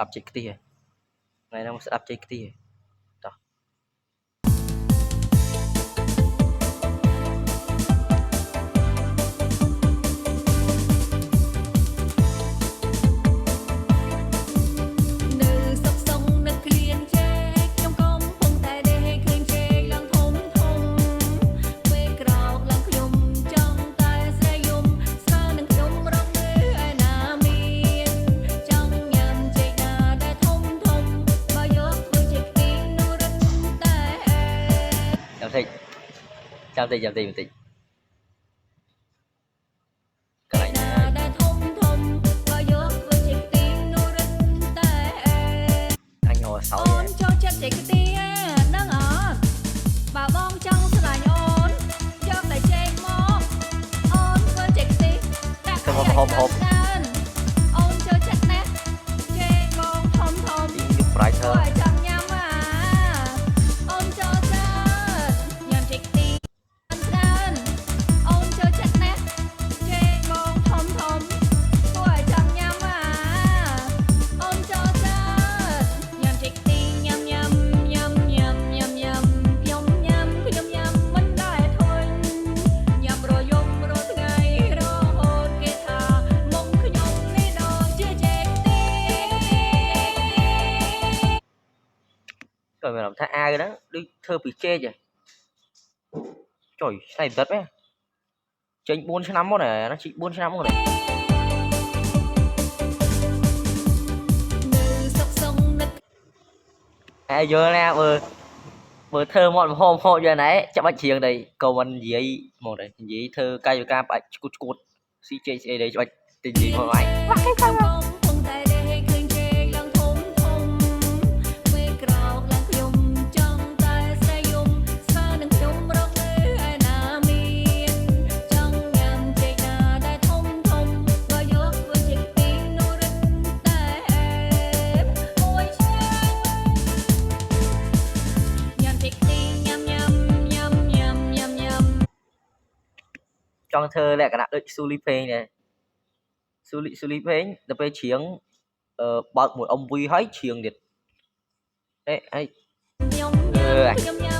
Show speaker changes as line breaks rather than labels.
ស្ដាប់ចេកខ្ទិះថ្ងៃហ្នឹងស្ដាប់ចេកខ្ទិះតោះចាំតិចកន្លែងណាអញហៅសោយចូលចិត្តចេកខ្ទិះហ្នឹងអត់បើបងចង់ស្លាញ់អូនយកតែចេកមកអូនធ្វើចេកខ្ទិះដាក់ទៅហូបអូនចូលចិត្តណាស់ចេកបងធំពីប្រៃធើចាំញ៉ាំអូនចូលចិត្តញ៉ាំចេកខ្ទិះអូនចូលចិត្តណាស់ចេកបងធំពួកចាំញ៉ាំអូនចូលចិត្តញ៉ាំចេកខ្ទិះញ៉ាំមិនដែរធុញញ៉ាំរយំរថ្ងៃរហូតគេថាមុខខ្ញុំនេះដូចជាចេកខ្ទិះក៏មានអារម្មណ៍ថាអាវហ្នឹងដូចធ្វើពីចេកហ៎ចុយស្អីដិតហ៎ចេញ4ឆ្នាំមកណាជី4ឆ្នាំមកណាអាយយល់ណាមើលធ្វើមកហោយ៉ាងណាចាប់បាច់ជ្រៀងđâyក៏មិននិយាយមកđâyនិយាយធ្វើកាយវិការផ្ដាច់ឈួតស៊ីចេកស្អីđâyច្បាច់ទិញនិយាយមកហើយចង់ធ្វើលក្ខណៈដូចស៊ូលីពេងដែរស៊ូលីពេងដល់ពេលជ្រៀងបើកមួយ MV ហើយជ្រៀងទៀតអេខ្ញុំ